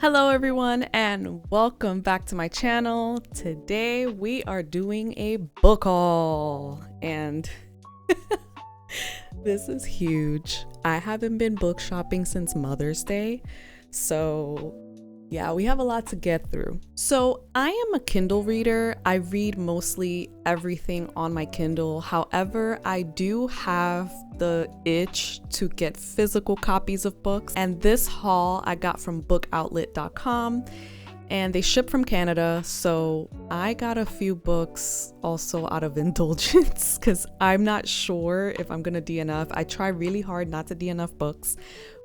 Hello everyone and welcome back to my channel. Today we are doing a book haul and this is huge. I haven't been book shopping since Mother's Day, so yeah, we have a lot to get through. So I am a Kindle reader. I read mostly everything on my Kindle. However, I do have the itch to get physical copies of books. And this haul I got from bookoutlet.com and they ship from Canada. So I got a few books also out of indulgence because I'm not sure if I'm gonna DNF. I try really hard not to DNF books,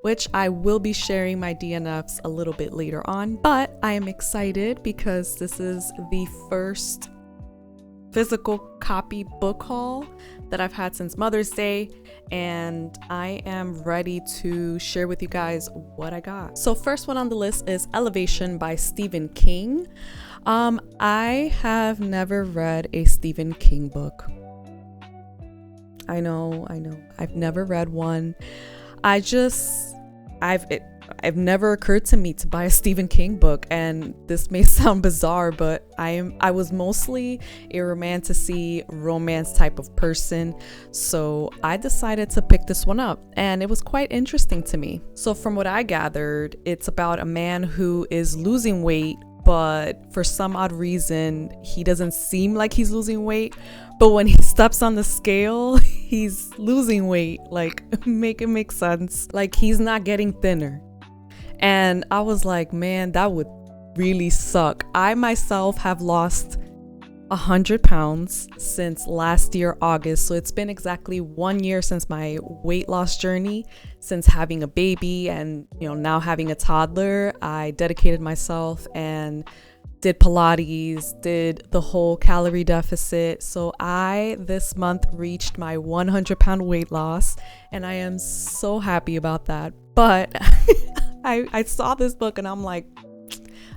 which I will be sharing my DNFs a little bit later on. But I am excited because this is the first physical copy book haul that I've had since Mother's Day, and I am ready to share with you guys what I got. So first one on the list is Elevation by Stephen King. I have never read a Stephen King book. I know. I've never read one. I've never occurred to me to buy a Stephen King book, and this may sound bizarre, but I was mostly a romantasy romance type of person, so I decided to pick this one up, and it was quite interesting to me. So from what I gathered, it's about a man who is losing weight, but for some odd reason he doesn't seem like he's losing weight, but when he steps on the scale he's losing weight. Like, make it make sense. Like, he's not getting thinner. And I was like, man, that would really suck. I myself have lost 100 pounds since last year, August. So it's been exactly 1 year since my weight loss journey, since having a baby and, now having a toddler. I dedicated myself and did Pilates, did the whole calorie deficit. So I, this month, reached my 100-pound weight loss, and I am so happy about that. But I saw this book and I'm like,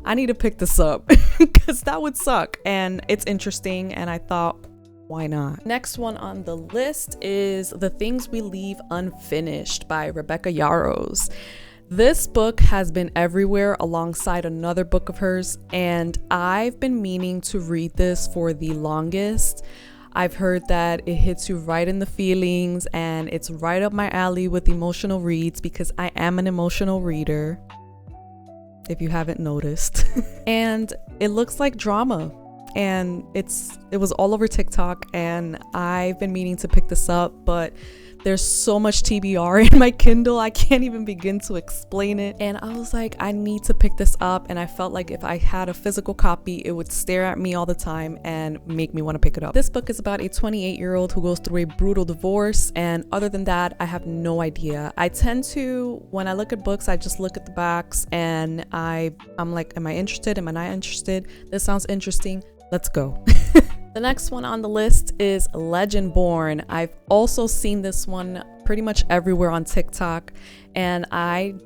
I need to pick this up because that would suck. And it's interesting, and I thought, why not? Next one on the list is The Things We Leave Unfinished by Rebecca Yarros. This book has been everywhere alongside another book of hers, and I've been meaning to read this for the longest. I've heard that it hits you right in the feelings, and it's right up my alley with emotional reads because I am an emotional reader, if you haven't noticed. And it looks like drama, and it was all over TikTok, and I've been meaning to pick this up, but there's so much TBR in my Kindle, I can't even begin to explain it. And I was like, I need to pick this up. And I felt like if I had a physical copy, it would stare at me all the time and make me want to pick it up. This book is about a 28-year-old who goes through a brutal divorce. And other than that, I have no idea. I tend to, when I look at books, I just look at the backs and I'm like, am I interested? Am I not interested? This sounds interesting. Let's go. The next one on the list is Legendborn. I've also seen this one pretty much everywhere on TikTok, and I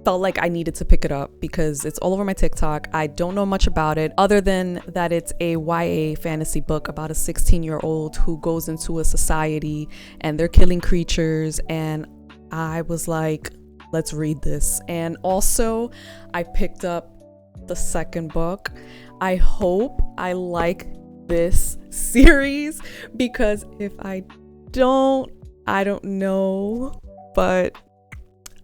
felt like I needed to pick it up because it's all over my TikTok. I don't know much about it other than that it's a YA fantasy book about a 16-year-old who goes into a society and they're killing creatures, and I was like, let's read this. And also I picked up the second book. I hope I like this series, because if I don't know, but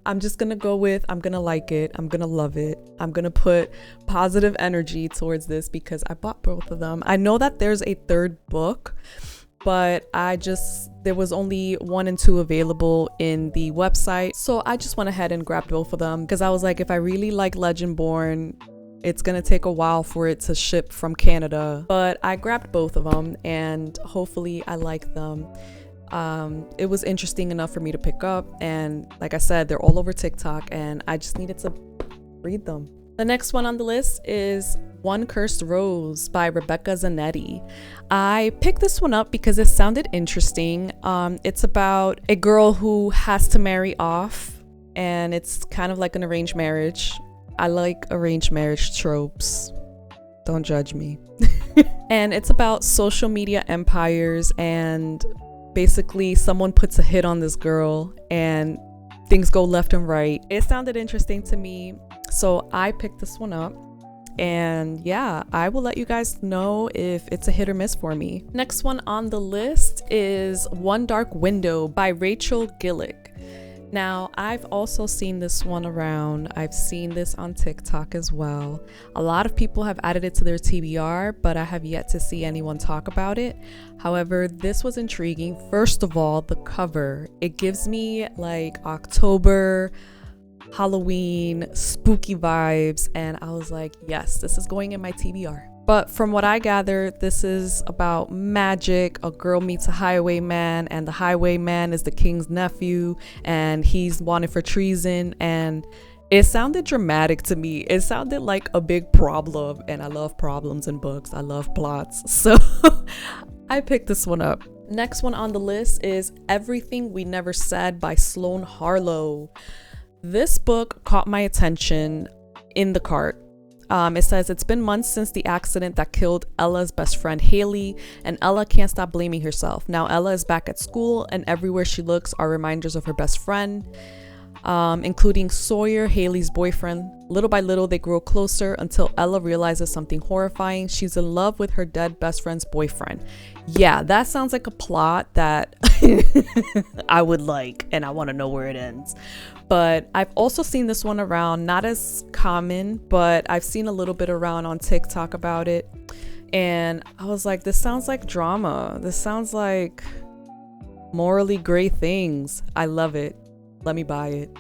I'm just gonna go with, I'm gonna like it, I'm gonna love it, I'm gonna put positive energy towards this because I bought both of them. I know that there's a third book, but there was only 1 and 2 available in the website, so I just went ahead and grabbed both of them because I was like, if I really like Legendborn, it's gonna take a while for it to ship from Canada. But I grabbed both of them and hopefully I like them. It was interesting enough for me to pick up, and like I said, they're all over TikTok and I just needed to read them. The next one on the list is One Cursed Rose by Rebecca Zanetti. I picked this one up because it sounded interesting. It's about a girl who has to marry off, and it's kind of like an arranged marriage. I like arranged marriage tropes. Don't judge me. And it's about social media empires, and basically someone puts a hit on this girl and things go left and right. It sounded interesting to me. So I picked this one up. And yeah, I will let you guys know if it's a hit or miss for me. Next one on the list is One Dark Window by Rachel Gillick. Now, I've also seen this one around. I've seen this on TikTok as well. A lot of people have added it to their TBR, but I have yet to see anyone talk about it. However, this was intriguing. First of all, the cover. It gives me like October, Halloween, spooky vibes, and I was like, yes, this is going in my TBR. But from what I gather, this is about magic. A girl meets a highwayman, and the highwayman is the king's nephew, and he's wanted for treason. And it sounded dramatic to me. It sounded like a big problem, and I love problems in books. I love plots. So I picked this one up. Next one on the list is Everything We Never Said by Sloane Harlow. This book caught my attention in the cart. It says it's been months since the accident that killed Ella's best friend Haley, and Ella can't stop blaming herself. Now Ella is back at school, and everywhere she looks are reminders of her best friend, including Sawyer, Haley's boyfriend. Little by little, they grow closer until Ella realizes something horrifying. She's in love with her dead best friend's boyfriend. Yeah, that sounds like a plot that I would like, and I want to know where it ends. But I've also seen this one around, not as common, but I've seen a little bit around on TikTok about it. And I was like, this sounds like drama. This sounds like morally gray things. I love it. Let me buy it.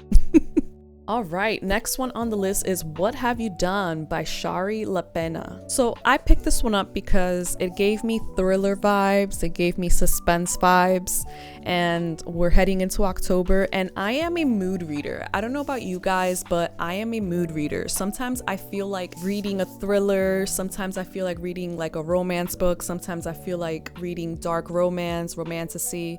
All right, next one on the list is What Have You Done by Shari LaPena. So I picked this one up because it gave me thriller vibes, it gave me suspense vibes, and we're heading into October, and I am a mood reader. I don't know about you guys, but I am a mood reader. Sometimes I feel like reading a thriller, sometimes I feel like reading like a romance book, sometimes I feel like reading dark romance, romantasy.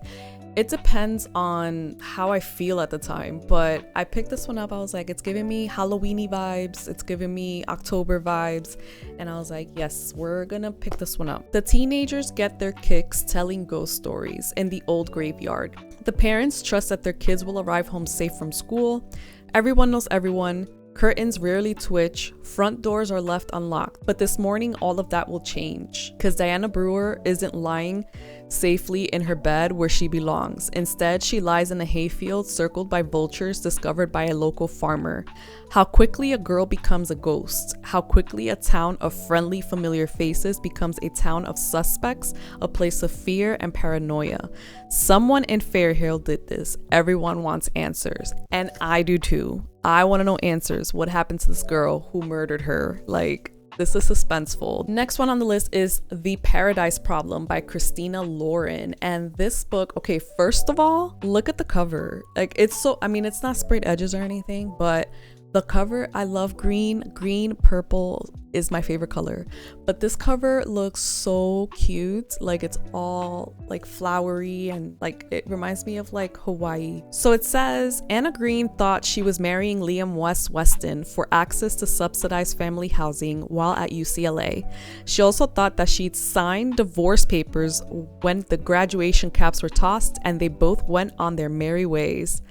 It depends on how I feel at the time, but I picked this one up. I was like, it's giving me Halloween-y vibes, it's giving me October vibes, and I was like, yes, we're gonna pick this one up. The teenagers get their kicks telling ghost stories in the old graveyard. The parents trust that their kids will arrive home safe from school. Everyone knows everyone. Curtains rarely twitch, front doors are left unlocked. But this morning, all of that will change, because Diana Brewer isn't lying safely in her bed where she belongs. Instead, she lies in a hayfield circled by vultures discovered by a local farmer. How quickly a girl becomes a ghost. How quickly a town of friendly, familiar faces becomes a town of suspects, a place of fear and paranoia. Someone in Fairhill did this. Everyone wants answers. And I do too. I want to know answers. What happened to this girl? Who murdered her? Like, this is suspenseful. Next one on the list is The Paradise Problem by Christina Lauren. And this book, okay, first of all, look at the cover. Like, it's so, I mean, it's not sprayed edges or anything, but the cover, I love green. Green, purple is my favorite color. But this cover looks so cute. Like, it's all like flowery and like it reminds me of like Hawaii. So it says, Anna Green thought she was marrying Liam Weston for access to subsidized family housing while at UCLA. She also thought that she'd signed divorce papers when the graduation caps were tossed, and they both went on their merry ways.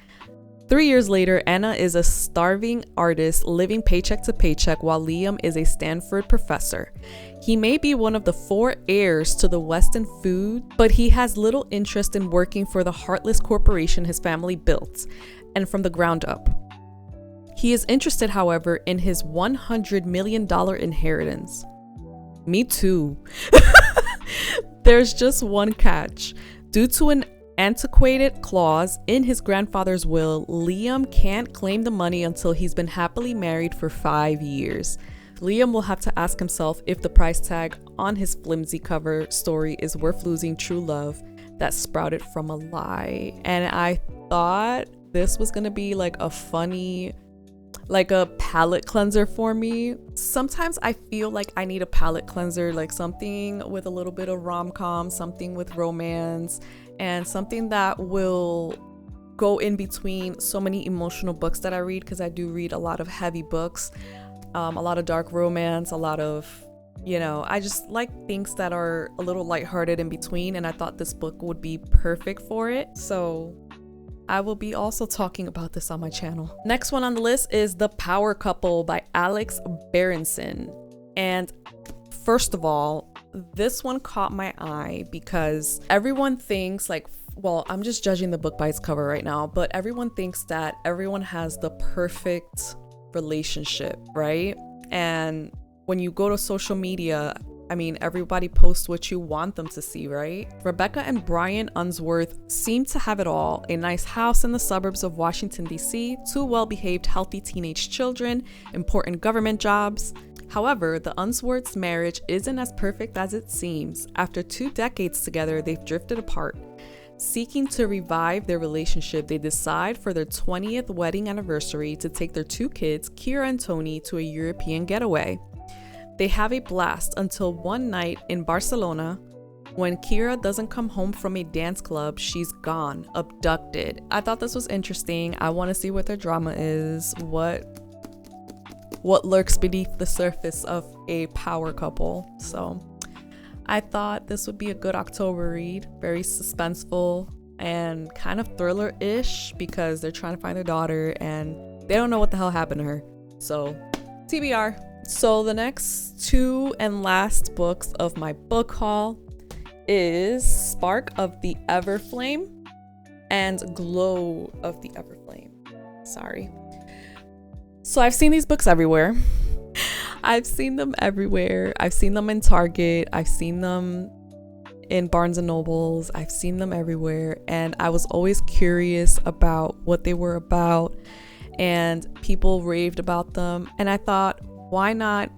3 years later, Anna is a starving artist living paycheck to paycheck while Liam is a Stanford professor. He may be one of the 4 heirs to the Weston food, but he has little interest in working for the heartless corporation his family built, and from the ground up. He is interested, however, in his $100 million inheritance. Me too. There's just one catch. Due to an antiquated clause in his grandfather's will, Liam can't claim the money until he's been happily married for 5 years. Liam will have to ask himself if the price tag on his flimsy cover story is worth losing true love that sprouted from a lie. And I thought this was gonna be like a funny, like a palate cleanser for me. Sometimes I feel like I need a palate cleanser, like something with a little bit of rom-com, something with romance, and something that will go in between so many emotional books that I read, because I do read a lot of heavy books, a lot of dark romance, a lot of, you know, I just like things that are a little lighthearted in between, and I thought this book would be perfect for it. So I will be also talking about this on my channel. Next one on the list is The Power Couple by Alex Berenson. And first of all, this one caught my eye because everyone thinks like, well, I'm just judging the book by its cover right now, but everyone thinks that everyone has the perfect relationship, right? And when you go to social media, I mean, everybody posts what you want them to see, right? Rebecca and Brian Unsworth seem to have it all. A nice house in the suburbs of Washington, D.C., two well-behaved, healthy teenage children, important government jobs. However, the Unsworths' marriage isn't as perfect as it seems. After 2 decades together, they've drifted apart. Seeking to revive their relationship, they decide for their 20th wedding anniversary to take their 2 kids, Kira and Tony, to a European getaway. They have a blast until one night in Barcelona, when Kira doesn't come home from a dance club, she's gone, abducted. I thought this was interesting. I want to see what their drama is, what lurks beneath the surface of a power couple. So I thought this would be a good October read, very suspenseful and kind of thriller-ish because they're trying to find their daughter and they don't know what the hell happened to her. So TBR. So the next 2 and last books of my book haul is Spark of the Everflame and Glow of the Everflame. Sorry. So I've seen these books everywhere. I've seen them everywhere. I've seen them in Target. I've seen them in Barnes and Nobles. I've seen them everywhere. And I was always curious about what they were about. And people raved about them. And I thought, why not,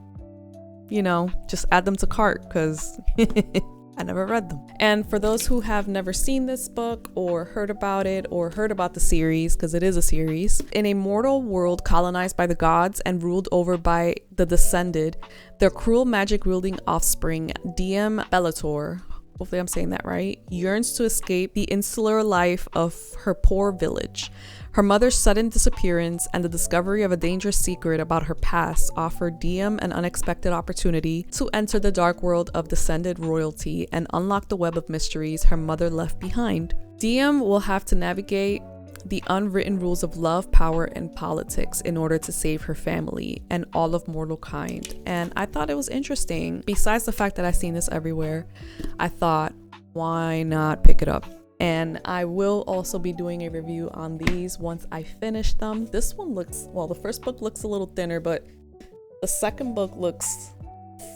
just add them to cart? Because I never read them. And for those who have never seen this book or heard about it or heard about the series, because it is a series, in a mortal world colonized by the gods and ruled over by the Descended, their cruel magic-wielding offspring, Diem Bellator, hopefully I'm saying that right, yearns to escape the insular life of her poor village. Her mother's sudden disappearance and the discovery of a dangerous secret about her past offered Diem an unexpected opportunity to enter the dark world of Descended royalty and unlock the web of mysteries her mother left behind. Diem will have to navigate the unwritten rules of love, power, and politics in order to save her family and all of mortal kind. And I thought it was interesting. Besides the fact that I've seen this everywhere, I thought, why not pick it up? And I will also be doing a review on these once I finish them. This one looks, well, the first book looks a little thinner, but the second book looks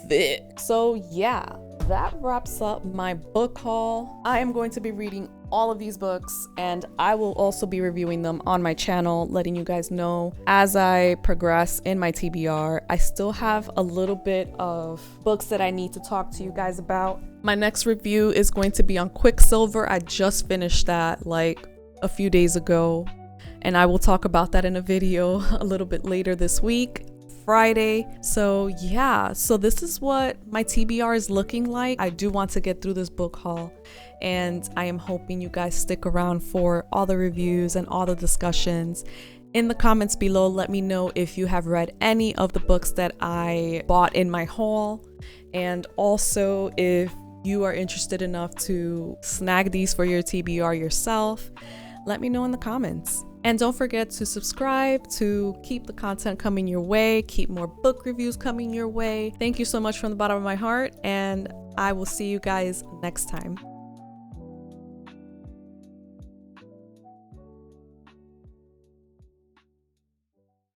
thick. So yeah, that wraps up my book haul. I am going to be reading all of these books and I will also be reviewing them on my channel, letting you guys know as I progress in my TBR. I still have a little bit of books that I need to talk to you guys about. My next review is going to be on Quicksilver. I just finished that like a few days ago and I will talk about that in a video a little bit later this week, Friday. So yeah, so this is what my TBR is looking like. I do want to get through this book haul and I am hoping you guys stick around for all the reviews and all the discussions. In the comments below, let me know if you have read any of the books that I bought in my haul, and also if you are interested enough to snag these for your TBR yourself. Let me know in the comments. And don't forget to subscribe to keep the content coming your way, keep more book reviews coming your way. Thank you so much from the bottom of my heart, and I will see you guys next time.